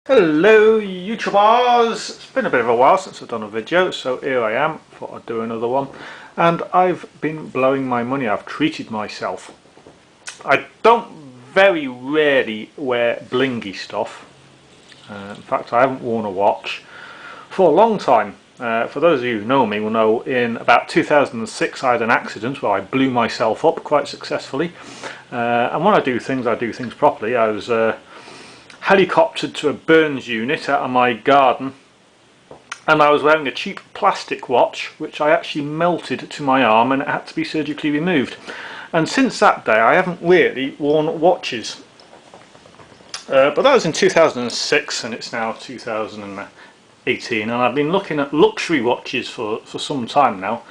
Hello YouTubers! It's been a bit of a while since I've done a video, so here I am. Thought I'd do another one. And I've been blowing my money. I've treated myself. I don't very rarely wear blingy stuff. In fact, I haven't worn a watch for a long time. For those of you who know me will know in about 2006 I had an accident where I blew myself up quite successfully. And when I do things properly. I was helicoptered to a burns unit out of my garden, and I was wearing a cheap plastic watch which I actually melted to my arm and it had to be surgically removed. And since that day I haven't really worn watches. But that was in 2006 and it's now 2018, and I've been looking at luxury watches for some time now.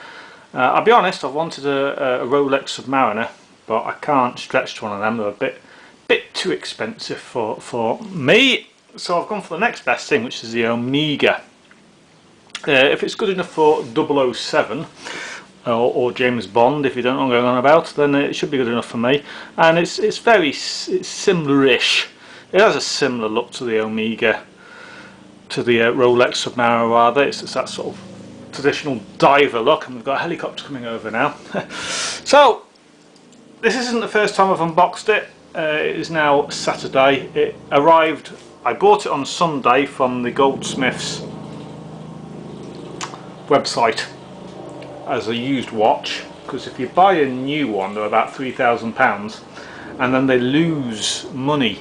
I'll be honest, I've wanted a Rolex Submariner, but I can't stretch to one of them. They're a bit too expensive for me, so I've gone for the next best thing, which is the Omega. If it's good enough for 007 or James Bond, if you don't know what I'm going on about, then it should be good enough for me. And it's similar-ish. It has a similar look to the Omega, to the Rolex Submariner rather. It's that sort of traditional diver look, and we've got a helicopter coming over now. So this isn't the first time I've unboxed it. It is now Saturday. It arrived, I bought it on Sunday from the Goldsmiths website as a used watch, because if you buy a new one they're about £3,000, and then they lose money,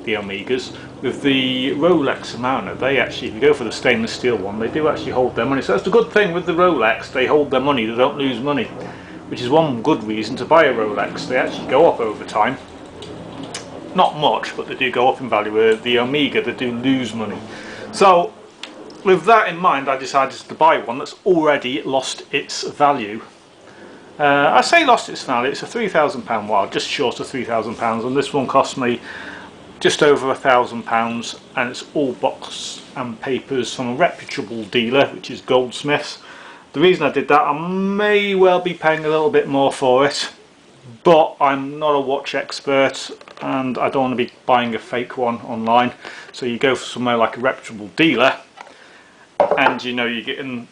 the Omegas. With the Rolex Submariner, they actually, if you go for the stainless steel one, they do actually hold their money. So that's the good thing with the Rolex, they hold their money, they don't lose money, which is one good reason to buy a Rolex. They actually go up over time. Not much, but they do go up in value. With the Omega, they do lose money. So with that in mind, I decided to buy one that's already lost its value. I say lost its value, it's a £3,000 watch, just short of £3,000, and this one cost me just over £1,000, and it's all box and papers from a reputable dealer, which is Goldsmiths. The reason I did that, I may well be paying a little bit more for it, but I'm not a watch expert and I don't want to be buying a fake one online. So you go for somewhere like a reputable dealer and you know you're getting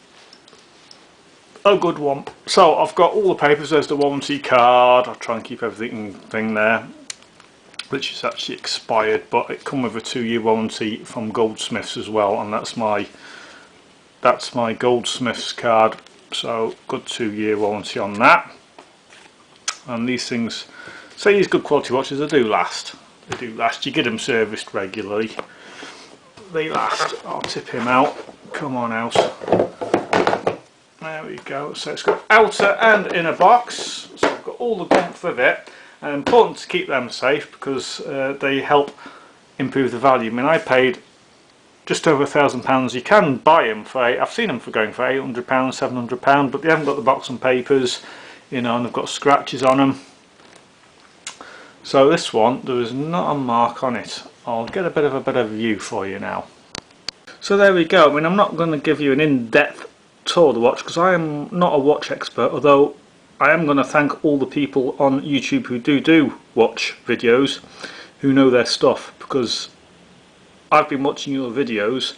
a good one. So I've got all the papers. There's the warranty card. I'll try and keep everything there, which is actually expired, but it comes with a 2-year warranty from Goldsmiths as well, and that's my Goldsmiths card. So good 2-year warranty on that. And these things, say these good quality watches, they do last. They do last. You get them serviced regularly. They last. I'll tip him out. Come on out. There we go. So it's got outer and inner box. So I've got all the gumph with it. And important to keep them safe because they help improve the value. I mean, I paid just over £1,000. You can buy them for, I've seen them for going for £800, £700, but they haven't got the box and papers, you know, and they've got scratches on them. So this one, there is not a mark on it. I'll get a bit of a better view for you now. So there we go. I mean, I'm not going to give you an in-depth tour of the watch because I am not a watch expert, although I am going to thank all the people on YouTube who do watch videos, who know their stuff, because I've been watching your videos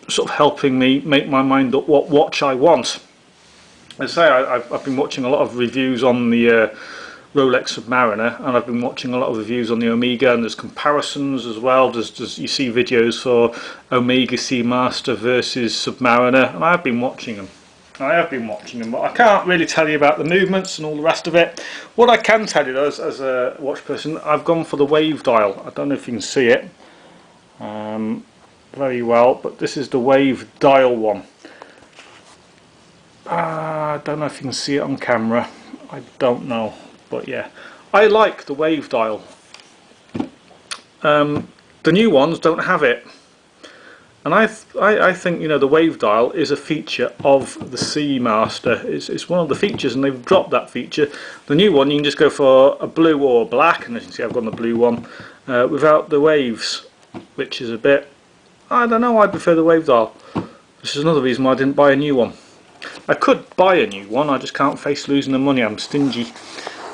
sort of helping me make my mind up what watch I want. As I say, I've been watching a lot of reviews on the Rolex Submariner, and I've been watching a lot of reviews on the Omega, and there's comparisons as well. You see videos for Omega Seamaster versus Submariner, and I've been watching them. But I can't really tell you about the movements and all the rest of it. What I can tell you though, as a watch person, I've gone for the wave dial. I don't know if you can see it very well, but this is the wave dial one. I don't know if you can see it on camera. I don't know, but yeah, I like the wave dial. The new ones don't have it, and I think, you know, the wave dial is a feature of the Seamaster. It's one of the features, and they've dropped that feature. The new one, you can just go for a blue or a black, and as you can see I've got the blue one without the waves, which is a bit, I don't know, I prefer the wave dial. This is another reason why I didn't buy a new one. I could buy a new one, I just can't face losing the money. I'm stingy.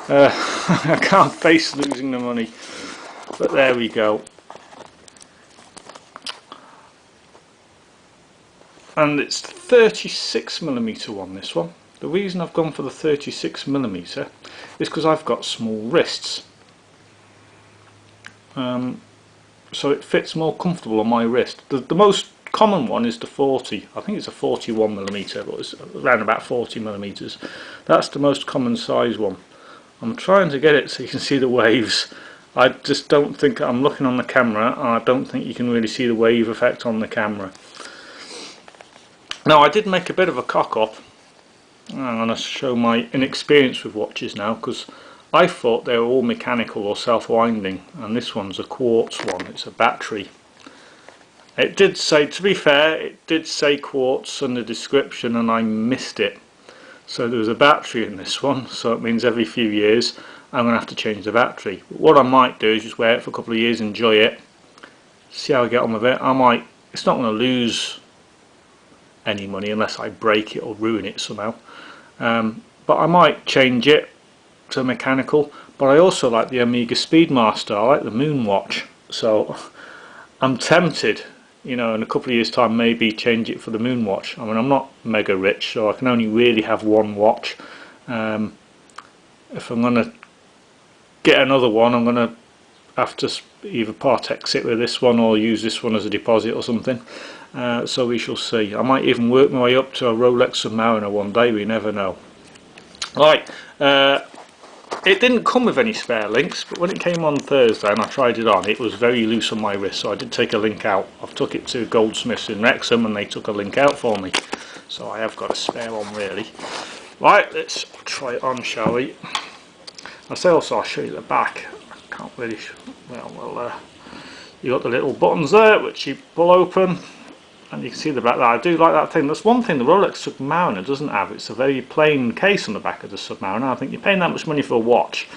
I can't face losing the money. But there we go. and it's 36mm one, this one. The reason I've gone for the 36mm is because I've got small wrists, so it fits more comfortable on my wrist. The most common one is the 40, I think it's a 41mm, but it's around about 40mm. That's the most common size one. I'm trying to get it so you can see the waves. I just don't think, I'm looking on the camera and I don't think you can really see the wave effect on the camera. Now I did make a bit of a cock up. I'm going to show my inexperience with watches now, because I thought they were all mechanical or self-winding, and this one's a quartz one, it's a battery. It did say, to be fair, it did say quartz in the description and I missed it. So there was a battery in this one, so it means every few years I'm going to have to change the battery. But what I might do is just wear it for a couple of years, enjoy it, see how I get on with it. It's not going to lose any money unless I break it or ruin it somehow. But I might change it to mechanical. But I also like the Omega Speedmaster, I like the moon watch. So I'm tempted, you know, in a couple of years time maybe change it for the moon watch. I mean, I'm not mega rich, so I can only really have one watch. If I'm going to get another one, I'm going to have to either part exit with this one or use this one as a deposit or something. So we shall see. I might even work my way up to a Rolex Submariner one day, we never know. Right, it didn't come with any spare links, but when it came on Thursday and I tried it on, it was very loose on my wrist, so I did take a link out. I've took it to Goldsmiths in Wrexham and they took a link out for me, so I have got a spare one really. Right, let's try it on, shall we? I say also I'll show you the back. I can't really, you got the little buttons there which you pull open, and you can see the back there. I do like that thing. That's one thing the Rolex Submariner doesn't have. It's a very plain case on the back of the Submariner. I think you're paying that much money for a watch,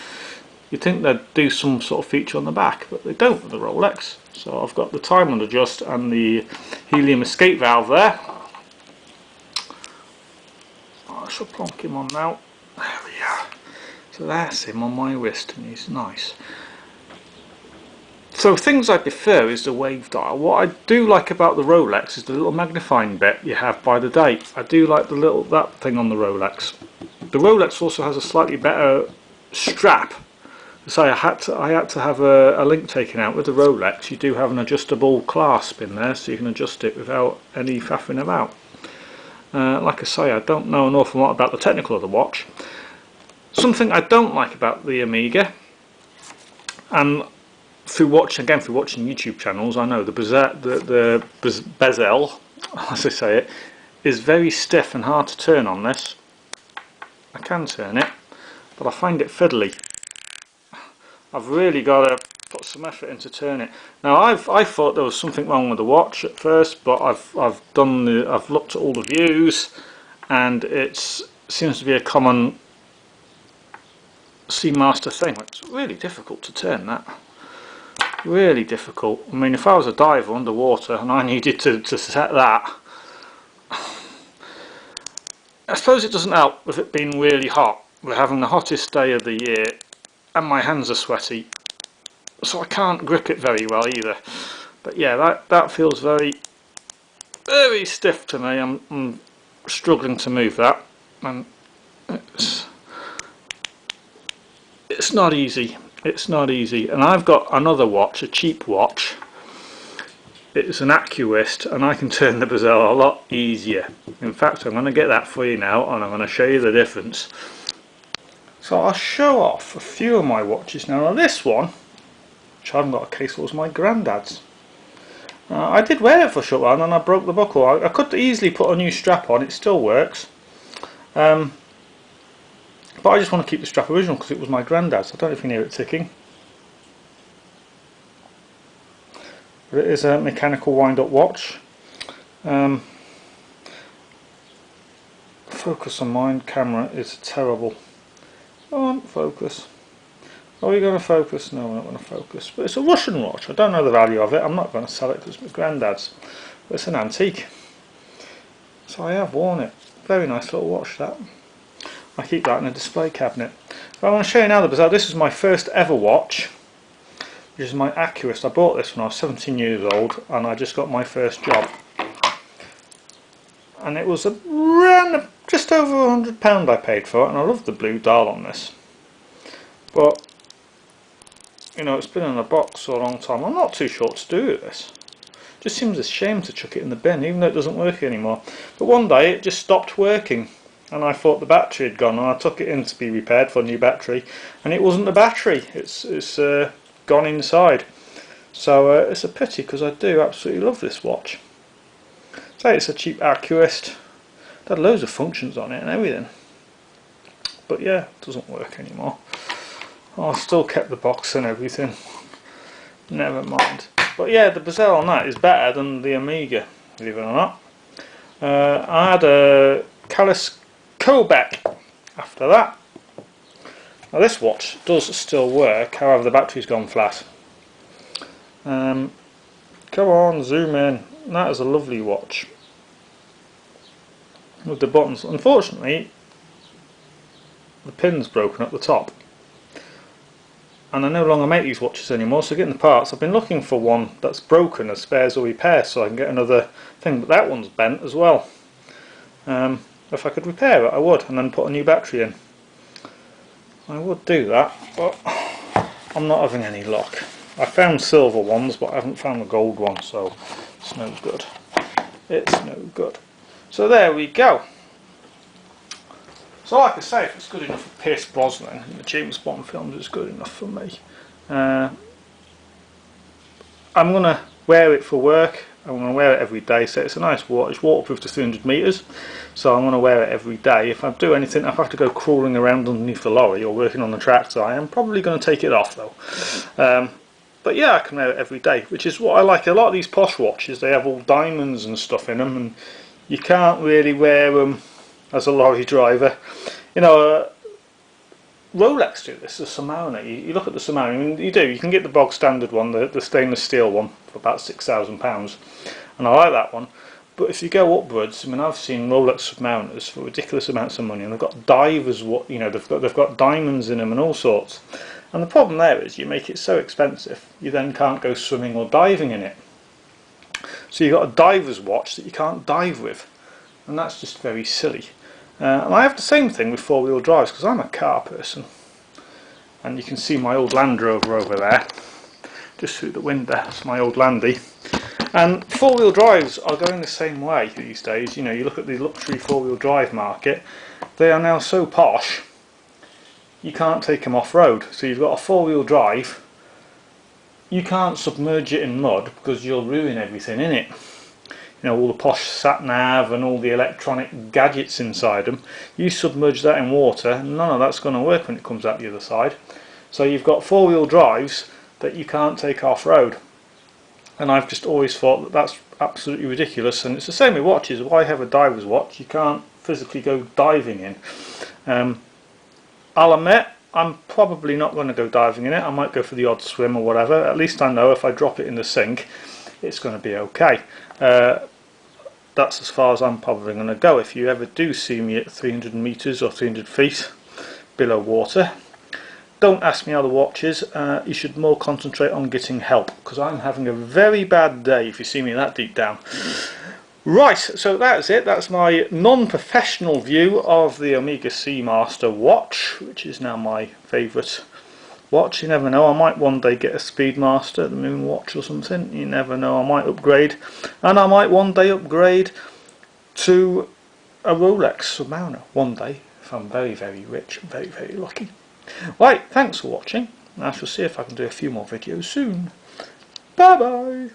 you'd think they'd do some sort of feature on the back, but they don't with the Rolex. So I've got the time on adjust and the helium escape valve there. I shall plonk him on now. There we are. So that's him on my wrist, and he's nice. So things I prefer is the wave dial. What I do like about the Rolex is the little magnifying bit you have by the date. I do like that thing on the Rolex. The Rolex also has a slightly better strap. So I had to have a link taken out with the Rolex. You do have an adjustable clasp in there, so you can adjust it without any faffing about. Like I say, I don't know an awful lot about the technical of the watch. Something I don't like about the Omega, and through watching YouTube channels, I know the bezel, as I say it, is very stiff and hard to turn on this. I can turn it, but I find it fiddly. I've really got to put some effort into turn it. Now I thought there was something wrong with the watch at first, but I've looked at all the views, and it seems to be a common Seamaster thing. It's really difficult to turn that. Really difficult. I mean, if I was a diver underwater and I needed to set that, I suppose it doesn't help with it being really hot. We're having the hottest day of the year and my hands are sweaty, so I can't grip it very well either. But yeah, that feels very stiff to me. I'm struggling to move that, and it's not easy. It's not easy. And I've got another watch, a cheap watch. It's an Accurist, and I can turn the bezel a lot easier. In fact, I'm going to get that for you now, and I'm going to show you the difference. So I'll show off a few of my watches now. Now this one, which I haven't got a case, was my granddad's. I did wear it for a short while and then I broke the buckle. I could easily put a new strap on, it still works. But I just want to keep the strap original because it was my granddad's. I don't know if you can hear it ticking. But it is a mechanical wind-up watch. Focus on mine, camera is terrible. Come on, focus. Are we going to focus? No, we're not going to focus. But it's a Russian watch. I don't know the value of it. I'm not going to sell it because it's my granddad's. But it's an antique. So I have worn it. Very nice little watch, that. I keep that in a display cabinet. But I want to show you now the bezel. This is my first ever watch, which is my Accurist. I bought this when I was 17 years old and I just got my first job. and it was around just over £100 I paid for it, and I love the blue dial on this. But you know, it's been in a box for a long time. I'm not too sure what to do with this. It just seems a shame to chuck it in the bin, even though it doesn't work anymore. But one day it just stopped working, and I thought the battery had gone, and I took it in to be repaired for a new battery, and it wasn't the battery. It's gone inside. So it's a pity, because I do absolutely love this watch. So it's a cheap Accurist. It had loads of functions on it and everything. But yeah, it doesn't work anymore. I've still kept the box and everything. Never mind. But yeah, the bezel on that is better than the Omega, believe it or not. I had a Callus Kobeck after that. Now this watch does still work, however the battery's gone flat. Come on, zoom in. That is a lovely watch with the buttons. Unfortunately, the pin's broken at the top, and I no longer make these watches anymore, so getting the parts, I've been looking for one that's broken as spares or repairs so I can get another thing, but that one's bent as well. If I could repair it I would, and then put a new battery in. I would do that, but I'm not having any luck. I found silver ones, but I haven't found the gold one, so it's no good. It's no good. So there we go. So like I say, if it's good enough for Pierce Brosnan in the James Bond films, it's good enough for me. I'm going to wear it for work. I'm going to wear it every day. So it's a nice watch. It's waterproof to 300 metres. So I'm going to wear it every day. If I do anything, if I have to go crawling around underneath the lorry or working on the tractor, I am probably going to take it off though. But yeah, I can wear it every day, which is what I like. A lot of these posh watches, they have all diamonds and stuff in them, and you can't really wear them as a lorry driver. You know, Rolex do this, the Shimano. You look at the Shimano, I mean, you can get the bog standard one, the stainless steel one, for about £6,000, and I like that one. But if you go upwards, I mean, I've seen Rolex Shimanos for ridiculous amounts of money, and they've got divers, you know, they've got diamonds in them and all sorts. And the problem there is you make it so expensive, you then can't go swimming or diving in it. So you've got a diver's watch that you can't dive with, and that's just very silly. And I have the same thing with four-wheel drives, because I'm a car person. And you can see my old Land Rover over there, just through the window. It's my old Landy. And four-wheel drives are going the same way these days. You know, you look at the luxury four-wheel drive market, they are now so posh, you can't take them off-road. So you've got a four-wheel drive, you can't submerge it in mud because you'll ruin everything in it. You know, all the posh sat-nav and all the electronic gadgets inside them, you submerge that in water, none of that's going to work when it comes out the other side. So you've got four-wheel drives that you can't take off-road. And I've just always thought that that's absolutely ridiculous, and it's the same with watches. Why have a diver's watch you can't physically go diving in? I'll admit, I'm probably not going to go diving in it. I might go for the odd swim or whatever. At least I know if I drop it in the sink, it's going to be okay. That's as far as I'm probably going to go. If you ever do see me at 300 metres or 300 feet below water, don't ask me how the watch is. You should more concentrate on getting help, because I'm having a very bad day if you see me that deep down. Right, so that's it. That's my non-professional view of the Omega Seamaster watch, which is now my favourite watch. You never know, I might one day get a Speedmaster, the Moon watch or something. You never know, I might upgrade. And I might one day upgrade to a Rolex Shimano. One day, if I'm very, very rich and very, very lucky. Right, thanks for watching. I shall see if I can do a few more videos soon. Bye bye.